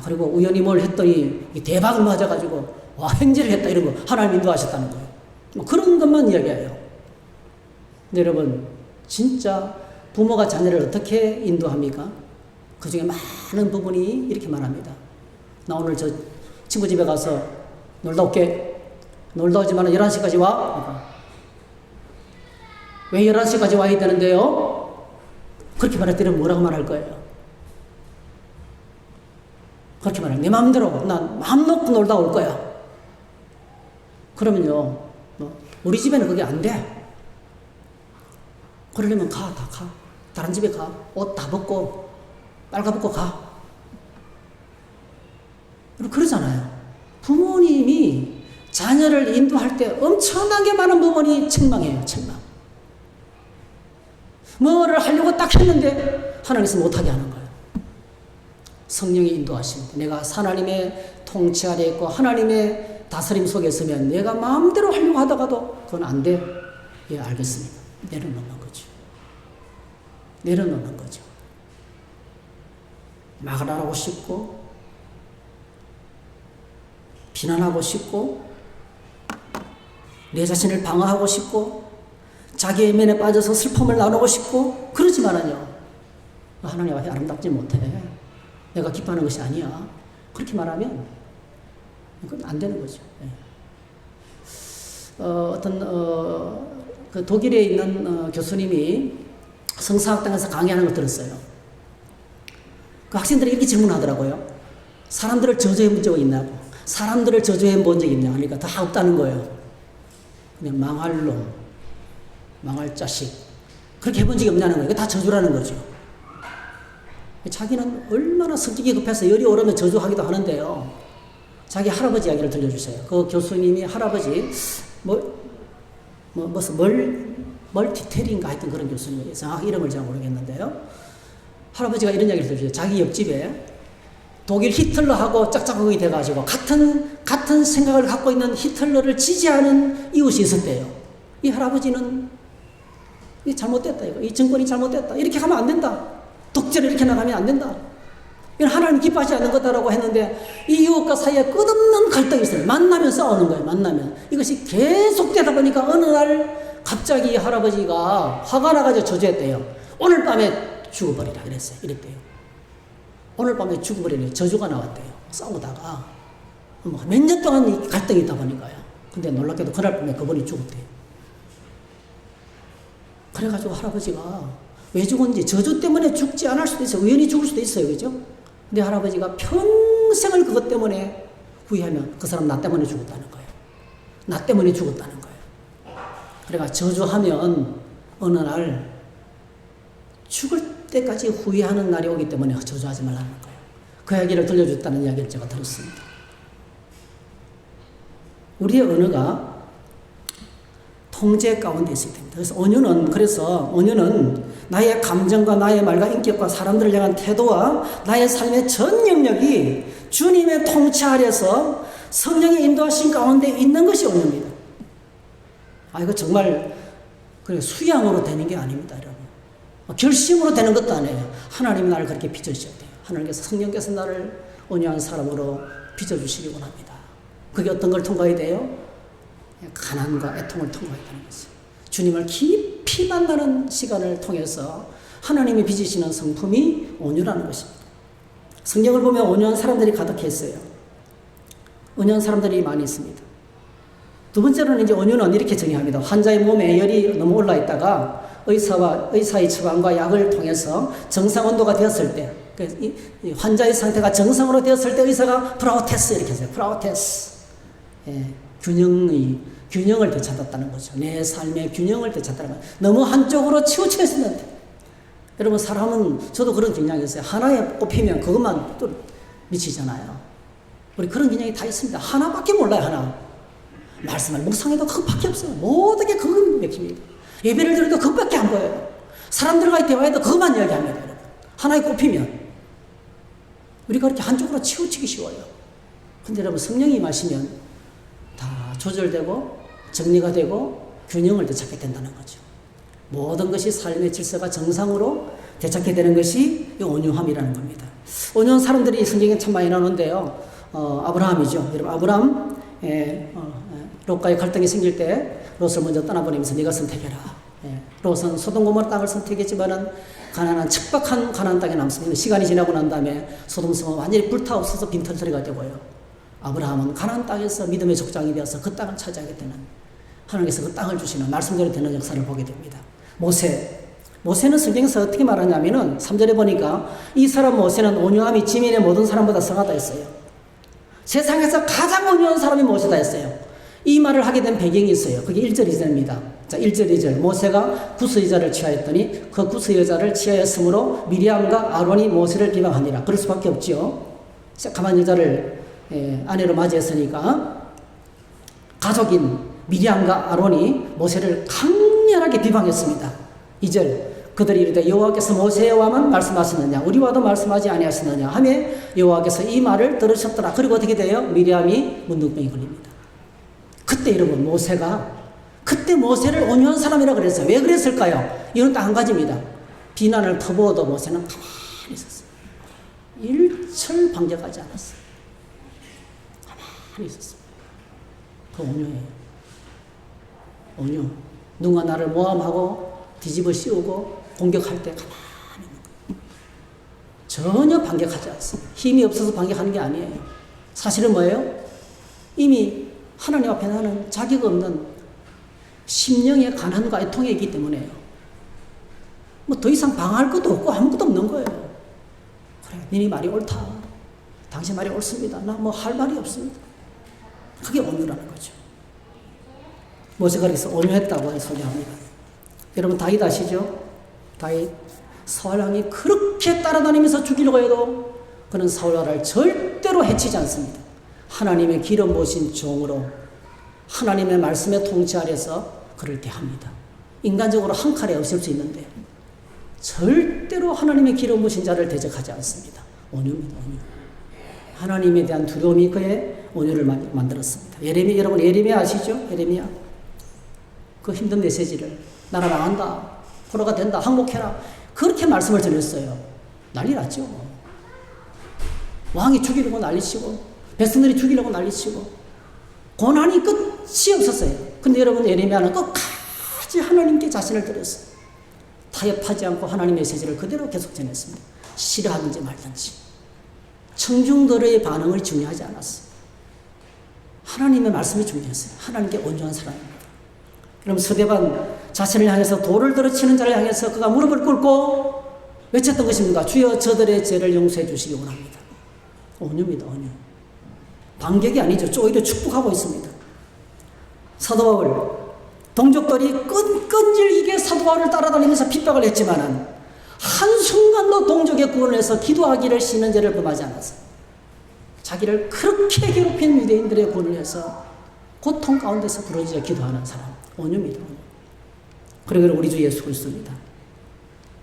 그리고 우연히 뭘 했더니 대박을 맞아가지고 횡재를 했다, 이런 거 하나님 인도하셨다는 거예요. 그런 것만 이야기해요. 근데 여러분, 진짜 부모가 자녀를 어떻게 인도합니까? 그 중에 많은 부분이 이렇게 말합니다. 나 오늘 저 친구 집에 가서 놀다 올게. 놀다 오지만 11시까지 와. 왜 11시까지 와야 되는데요? 그렇게 말할 때는 뭐라고 말할 거예요? 그렇게 말해. 내 마음대로, 난 마음 놓고 놀다 올 거야. 그러면요, 우리 집에는 그게 안 돼. 그러려면 다 가. 다른 집에 가. 옷 다 벗고, 빨가벗고 가. 그러잖아요. 부모님이 자녀를 인도할 때 엄청나게 많은 부분이 책망해요, 책망. 뭐를 하려고 딱 했는데 하나님께서 못하게 하는 거예요. 성령이 인도하십니다. 내가 하나님의 통치 아래 있고 하나님의 다스림 속에 있으면 내가 마음대로 하려고 하다가도 그건 안 돼. 예, 알겠습니다. 내려놓는 거죠. 내려놓는 거죠. 말하고 싶고, 비난하고 싶고, 내 자신을 방어하고 싶고, 자기의 면에 빠져서 슬픔을 나누고 싶고, 그러지만은요, 하나님 앞에 아름답지 못해. 내가 기뻐하는 것이 아니야. 그렇게 말하면 그건 안 되는 거죠. 그 독일에 있는 교수님이 성사학당에서 강의하는 걸 들었어요. 그 학생들이 이렇게 질문하더라고요. 사람들을 저주해 본 적이 있냐고. 사람들을 저주해 본 적이 있냐 하니까 다 없다는 거예요. 그냥 망할 놈, 망할 자식, 그렇게 해본 적이 없냐는 거예요. 이거 다 저주라는 거죠. 자기는 얼마나 성격이 급해서 열이 오르면 저주하기도 하는데요. 자기 할아버지 이야기를 들려주세요. 그 교수님이 할아버지 무슨 멀티테리인가 하여튼 그런 교수님이에요. 정확히 이름을 잘 모르겠는데요. 할아버지가 이런 이야기를 들려주세요. 자기 옆집에 독일 히틀러하고 짝짝꿍이 돼가지고 같은 생각을 갖고 있는 히틀러를 지지하는 이웃이 있었대요. 이 할아버지는 이 잘못됐다, 이 정권이 잘못됐다, 이렇게 가면 안 된다, 독재를 이렇게 나가면 안 된다, 이건 하나님 기뻐하지 않는 거다라고 했는데 이 이웃과 사이에 끝없는 갈등이 있어요. 만나면 싸우는 거예요. 만나면. 이것이 계속되다 보니까 어느 날 갑자기 할아버지가 화가 나가지고 저주했대요. 오늘 밤에 죽어버리라 그랬어요. 이랬대요. 오늘 밤에 죽어버리래. 저주가 나왔대요. 싸우다가 몇 년 동안 이 갈등이 있다 보니까요. 근데 놀랍게도 그날 밤에 그분이 죽었대요. 그래가지고 할아버지가 왜 죽었는지, 저주 때문에 죽지 않을 수도 있어요. 우연히 죽을 수도 있어요. 그죠? 근데 할아버지가 평생을 그것 때문에 후회하면 그 사람 나 때문에 죽었다는 거예요. 나 때문에 죽었다는 거예요. 그래가 저주하면 어느 날 죽을 때까지 후회하는 날이 오기 때문에 저주하지 말라는 거예요. 그 이야기를 들려줬다는 이야기를 제가 들었습니다. 우리의 언어가 통제 가운데 있어야 됩니다. 그래서 언어는 나의 감정과 나의 말과 인격과 사람들을 향한 태도와 나의 삶의 전 영역이 주님의 통치 아래서 성령의 인도하신 가운데 있는 것이 언어입니다. 이거 정말 수양으로 되는 게 아닙니다, 여러분. 결심으로 되는 것도 아니에요. 하나님이 나를 그렇게 빚어주셔야 돼요. 하나님께서, 성령께서 나를 온유한 사람으로 빚어주시기 원합니다. 그게 어떤 걸 통과해야 돼요? 가난과 애통을 통과해야 되는 것이죠. 주님을 깊이 만나는 시간을 통해서 하나님이 빚으시는 성품이 온유라는 것입니다. 성경을 보면 온유한 사람들이 가득해 있어요. 온유한 사람들이 많이 있습니다. 두 번째로는 이제 온유는 이렇게 정의합니다. 환자의 몸에 열이 너무 올라 있다가 의사의 처방과 약을 통해서 정상 온도가 되었을 때, 환자의 상태가 정상으로 되었을 때 의사가 프라우테스 이렇게 하세요. 프라우테스. 예. 균형을 되찾았다는 거죠. 내 삶의 균형을 되찾았다는 거죠. 너무 한쪽으로 치우쳐 있었는데. 여러분, 사람은, 저도 그런 경향이 있어요. 하나에 꼽히면 그것만 또 미치잖아요. 우리 그런 경향이 다 있습니다. 하나밖에 몰라요, 하나. 말씀을 묵상해도 그것밖에 없어요. 모든 게 그것 맥힙니다. 예배를 드려도 그것밖에 안 보여요. 사람들과의 대화에도 그것만 이야기합니다, 여러분. 하나에 꼽히면. 우리가 그렇게 한쪽으로 치우치기 쉬워요. 근데 여러분, 성령이 임하시면 다 조절되고 정리가 되고 균형을 되찾게 된다는 거죠. 모든 것이 삶의 질서가 정상으로 되찾게 되는 것이 이 온유함이라는 겁니다. 온유한 사람들이 성경에 참 많이 나오는데요. 아브라함이죠. 여러분, 아브라함, 롯과의 갈등이 생길 때 롯을 먼저 떠나보내면서 네가 선택해라. 롯은 소돔 고모라 땅을 선택했지만은 가나안은 척박한 가나안 땅에 남습니다. 시간이 지나고 난 다음에 소돔 성은 완전히 불타없어서 빈털터리가 되고요. 아브라함은 가나안 땅에서 믿음의 족장이 되어서 그 땅을 차지하게 되는, 하나님께서 그 땅을 주시는 말씀대로 되는 역사를 보게 됩니다. 모세는 성경에서 어떻게 말하냐면은 3절에 보니까 이 사람 모세는 온유함이 지면의 모든 사람보다 성하다 했어요. 세상에서 가장 온유한 사람이 모세다 했어요. 이 말을 하게 된 배경이 있어요. 그게 1절 2절입니다. 자, 1절 2절. 모세가 구스 여자를 취하였더니 그 구스 여자를 취하였으므로 미리암과 아론이 모세를 비방하니라. 그럴 수밖에 없지요. 가만 여자를 아내로 맞이했으니까 가족인 미리암과 아론이 모세를 강렬하게 비방했습니다. 2절. 그들이 이르되 여호와께서 모세와만 말씀하셨느냐 우리와도 말씀하지 아니하셨느냐 하며 여호와께서 이 말을 들으셨더라. 그리고 어떻게 돼요? 미리암이 문둥병이 걸립니다. 그때 여러분, 그때 모세를 온유한 사람이라 그랬어요. 왜 그랬을까요? 이건 딱 한 가지입니다. 비난을 터부어도 모세는 가만히 있었어요. 일철 반격하지 않았어요. 가만히 있었어요. 그 온유예요. 온유. 누가 나를 모함하고 뒤집어 씌우고 공격할 때 가만히 있는 전혀 반격하지 않습니다. 힘이 없어서 반격하는 게 아니에요. 사실은 뭐예요? 이미 하나님 앞에 나는 자격 없는 심령의 가난과 애통이 있기 때문에요. 뭐 더 이상 방어할 것도 없고 아무것도 없는 거예요. 그래, 너희 말이 옳다. 당신 말이 옳습니다. 나 뭐 할 말이 없습니다. 그게 온유라는 거죠. 모세가 그래서 온유했다고 소개합니다. 여러분, 다윗 아시죠? 다윗, 사울왕이 그렇게 따라다니면서 죽이려고 해도 그는 사울왕을 절대로 해치지 않습니다. 하나님의 기름 부으신 종으로 하나님의 말씀의 통치 아래서 그를 대합니다. 인간적으로 한 칼에 없을 수 있는데 절대로 하나님의 기름 부으신 자를 대적하지 않습니다. 온유입니다. 온유. 하나님에 대한 두려움이 그의 온유를 만들었습니다. 여러분 예레미야 아시죠? 예레미야. 그 힘든 메시지를 나라 망한다. 포로가 된다. 항복해라. 그렇게 말씀을 전했어요. 난리 났죠. 왕이 죽이려고 난리치고 백성들이 죽이려고 난리치고 고난이 끝이 없었어요. 근데 여러분, 예레미야는 끝까지 하나님께 자신을 드렸어요. 타협하지 않고 하나님의 메시지를 그대로 계속 전했습니다. 싫어하든지 말든지. 청중들의 반응을 중요하지 않았어요. 하나님의 말씀이 중요했어요. 하나님께 온전한 사람입니다. 그럼 서대반 자신을 향해서 돌을 들어치는 자를 향해서 그가 무릎을 꿇고 외쳤던 것입니다. 주여 저들의 죄를 용서해 주시기 원합니다. 온유입니다. 온유. 반격이 아니죠. 오히려 축복하고 있습니다. 사도 바울, 동족들이 끈질기게 사도 바울을 따라다니면서 핍박을 했지만은 한순간도 동족의 구원을 해서 기도하기를 쉬는 죄를 범하지 않았어요. 자기를 그렇게 괴롭힌 유대인들의 구원을 해서 고통 가운데서 부르짖어 기도하는 사람. 온유입니다. 그리고 우리 주 예수 그리스도입니다.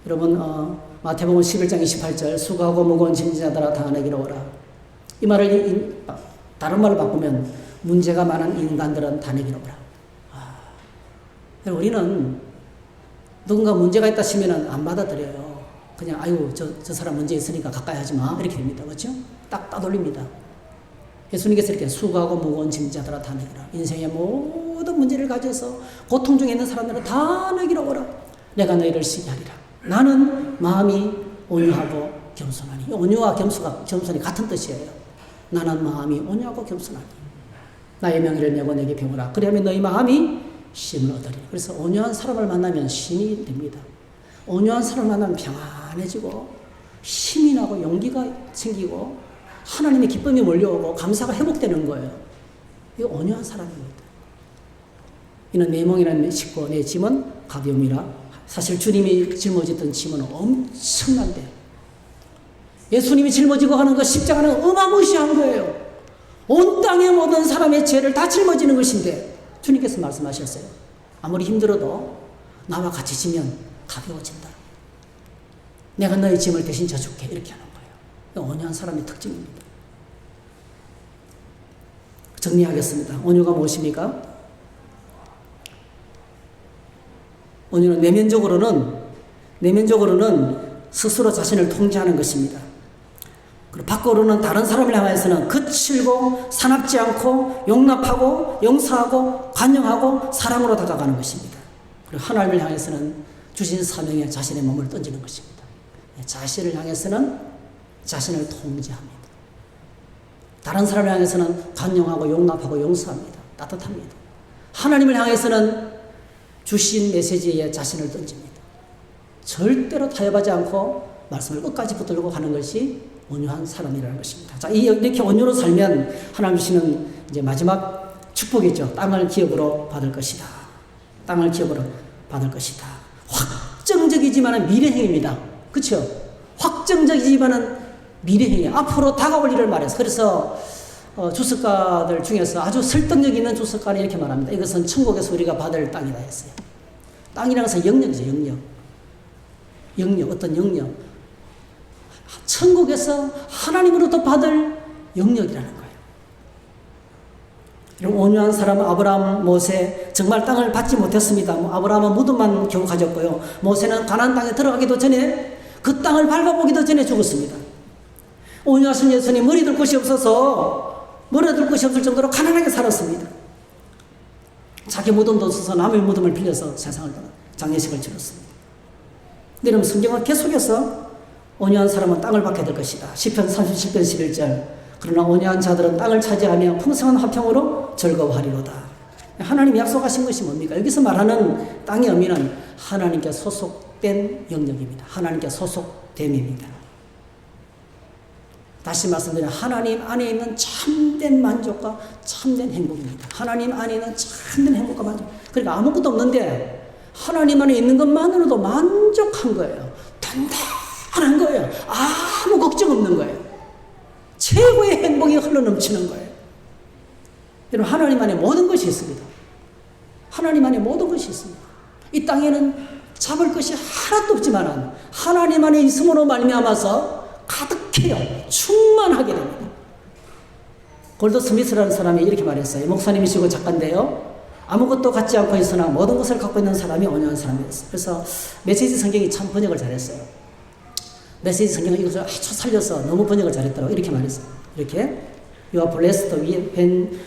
여러분, 마태복음 11장 28절 수고하고 무거운 짐진 자들아 다 내게로 오라. 이 말을 다른 말로 바꾸면 문제가 많은 인간들은 다 내게로 오라. 우리는 누군가 문제가 있다 치면은 안 받아들여요. 그냥 아유 저 사람 문제 있으니까 가까이 하지 마 이렇게 됩니다. 그렇죠? 딱 따돌립니다. 예수님께서 이렇게 수고하고 무거운 짐자들아 다 내게로 오라. 인생의 모든 문제를 가져서 고통 중에 있는 사람들은 다 내게로 오라. 내가 너희를 쉬게 하리라. 나는 마음이 온유하고 겸손하니. 온유와 겸손이 같은 뜻이에요. 나는 마음이 온유하고 겸손하니. 나의 명예를 내고 내게 배우라. 그러면 너희 마음이 쉼을 얻으리라. 그래서 온유한 사람을 만나면 쉼이 됩니다. 온유한 사람을 만나면 평안해지고 힘이 나고 용기가 생기고 하나님의 기쁨이 몰려오고 감사가 회복되는 거예요. 이거 온유한 사람입니다. 이는 내 멍이라는 싣고 내 짐은 가벼움이라. 사실 주님이 짊어졌던 짐은 엄청난데 예수님이 짊어지고 가는 그 십자가는 어마무시한 거예요. 온 땅의 모든 사람의 죄를 다 짊어지는 것인데 주님께서 말씀하셨어요. 아무리 힘들어도 나와 같이 지면 가벼워진다. 내가 너의 짐을 대신 져줄게. 이렇게 하는 거예요. 온유한 사람의 특징입니다. 정리하겠습니다. 온유가 무엇입니까? 온유는 내면적으로는 스스로 자신을 통제하는 것입니다. 그리고 밖으로는 다른 사람을 향해서는 거칠고 사납지 않고 용납하고 용서하고 관용하고 사랑으로 다가가는 것입니다. 그리고 하나님을 향해서는 주신 사명에 자신의 몸을 던지는 것입니다. 자신을 향해서는 자신을 통제합니다. 다른 사람을 향해서는 관용하고 용납하고 용서합니다. 따뜻합니다. 하나님을 향해서는 주신 메시지에 자신을 던집니다. 절대로 타협하지 않고 말씀을 끝까지 붙들고 가는 것이 온유한 사람이라는 것입니다. 자, 이렇게 온유로 살면 하나님 주시는 이제 마지막 축복이죠. 땅을 기업으로 받을 것이다. 땅을 기업으로 받을 것이다. 확정적이지만은 미래형입니다. 그렇죠? 확정적이지만은 미래형이에요. 앞으로 다가올 일을 말해서. 그래서 주석가들 중에서 아주 설득력 있는 주석가는 이렇게 말합니다. 이것은 천국에서 우리가 받을 땅이다 했어요. 땅이라는 것은 영역이죠. 영역. 어떤 영역. 천국에서 하나님으로부터 받을 영역이라는 거예요. 이런 온유한 사람 아브라함, 모세 정말 땅을 받지 못했습니다. 아브라함은 무덤만 겨우 가졌고요. 모세는 가나안 땅에 들어가기도 전에 그 땅을 밟아보기도 전에 죽었습니다. 온유하신 예수님 머리 둘 곳이 없을 정도로 가난하게 살았습니다. 자기 무덤도 없어서 남의 무덤을 빌려서 세상을 장례식을 치렀습니다. 근데 여러분 성경은 계속해서 온유한 사람은 땅을 받게 될 것이다. 시편 37편 11절. 그러나 온유한 자들은 땅을 차지하며 풍성한 화평으로 즐거워하리로다. 하나님이 약속하신 것이 뭡니까? 여기서 말하는 땅의 의미는 하나님께 소속된 영역입니다. 하나님께 소속됨입니다. 다시 말씀드리면 하나님 안에 있는 참된 만족과 참된 행복입니다. 하나님 안에 있는 참된 행복과 만족. 그러니까 아무것도 없는데 하나님 안에 있는 것만으로도 만족한 거예요. 단단한 거예요. 아무 걱정 없는 거예요. 최고의 행복이 흘러넘치는 거예요. 여러분 하나님 안에 모든 것이 있습니다. 하나님 안에 모든 것이 있습니다. 이 땅에는 잡을 것이 하나도 없지만 하나님 안에 있음으로 말미암아서 가득해요. 충만하게 됩니다. 골드 스미스라는 사람이 이렇게 말했어요. 목사님이시고 작가인데요. 아무것도 갖지 않고 있으나 모든 것을 갖고 있는 사람이 온유한 사람이었어요. 그래서 메시지 성경이 참 번역을 잘했어요. 메시지 성경은 이것을 아주 살려서 너무 번역을 잘했다고 이렇게 말했어요. 이렇게 You are blessed when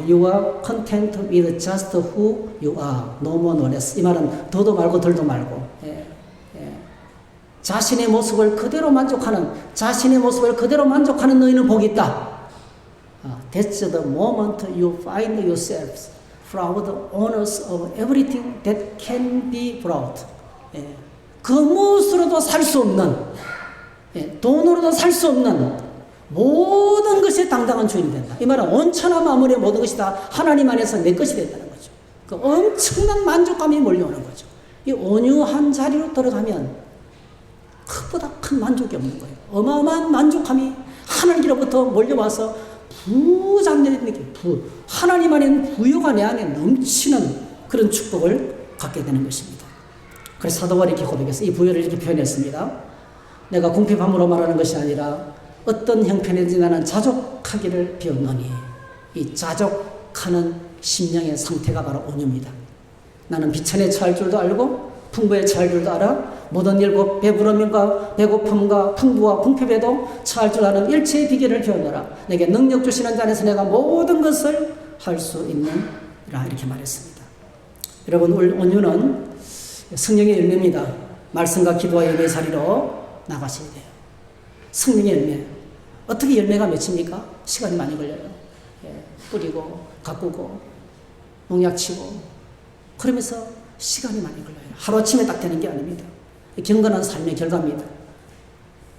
you are content with just who you are, no more no less. 이 말은 더도 말고 덜도 말고 자신의 모습을 그대로 만족하는 너희는 복이 있다. That's the moment you find yourselves proud owners of everything that can be brought. 그 무엇으로도 살 수 없는, 돈으로도 살 수 없는 모든 것에 당당한 주인이 된다. 이 말은 온천하 만물의 모든 것이 다 하나님 안에서 내 것이 된다는 거죠. 그 엄청난 만족감이 몰려오는 거죠. 이 온유한 자리로 들어가면 그보다 큰 만족이 없는 거예요. 어마어마한 만족감이 하나님으로부터 몰려와서 부장된 느낌, 하나님 안에 부요가 내 안에 넘치는 그런 축복을 갖게 되는 것입니다. 그래서 사도 바울이 이렇게 고백해서 이 부요를 이렇게 표현했습니다. 내가 궁핍함으로 말하는 것이 아니라 어떤 형편이든지 나는 자족하기를 비웠노니, 이 자족하는 심령의 상태가 바로 온유입니다. 나는 비천에 처할 줄도 알고 풍부에 처할 줄도 알아 모든 일곱 배부름과 배고픔과 풍부와 궁핍에도 처할 줄 아는 일체의 비결을 배우노라. 내게 능력 주시는 자 안에서 내가 모든 것을 할 수 있느니라. 이렇게 말했습니다. 여러분 온유는 성령의 열매입니다. 말씀과 기도와 예배 자리로 나가셔야 돼요. 성령의 열매. 어떻게 열매가 맺힙니까? 시간이 많이 걸려요. 뿌리고 가꾸고 농약치고 그러면서 시간이 많이 걸려요. 하루아침에 딱 되는 게 아닙니다. 경건한 삶의 결과입니다.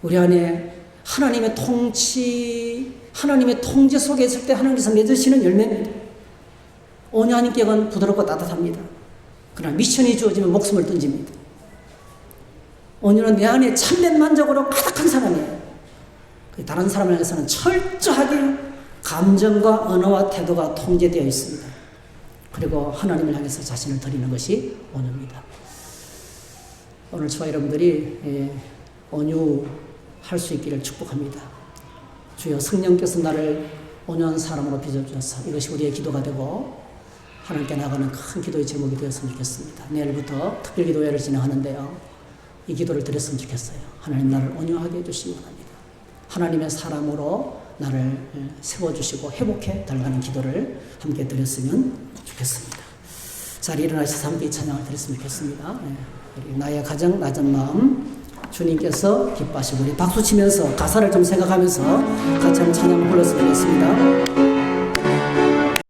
우리 안에 하나님의 통치, 하나님의 통제 속에 있을 때 하나님께서 맺으시는 열매입니다. 온유한 인격은 부드럽고 따뜻합니다. 그러나 미션이 주어지면 목숨을 던집니다. 온유는 내 안에 참된 만족으로 가득한 사람이에요. 다른 사람을 향해서는 철저하게 감정과 언어와 태도가 통제되어 있습니다. 그리고 하나님을 향해서 자신을 드리는 것이 온유입니다. 오늘 저와 여러분들이 온유할 수 있기를 축복합니다. 주여, 성령께서 나를 온유한 사람으로 빚어주셔서 이것이 우리의 기도가 되고 하나님께 나가는 큰 기도의 제목이 되었으면 좋겠습니다. 내일부터 특별 기도회를 진행하는데요, 이 기도를 드렸으면 좋겠어요. 하나님, 나를 온유하게 해주시기 바랍니다. 하나님의 사람으로 나를 세워주시고 회복해 달라는 기도를 함께 드렸으면 좋겠습니다. 자리에 일어나셔서 함께 찬양을 드렸으면 좋겠습니다. 나의 가장 낮은 마음 주님께서 기뻐하시고, 우리 박수 치면서 가사를 좀 생각하면서 같이 한번 찬양을 불렀으면 좋겠습니다.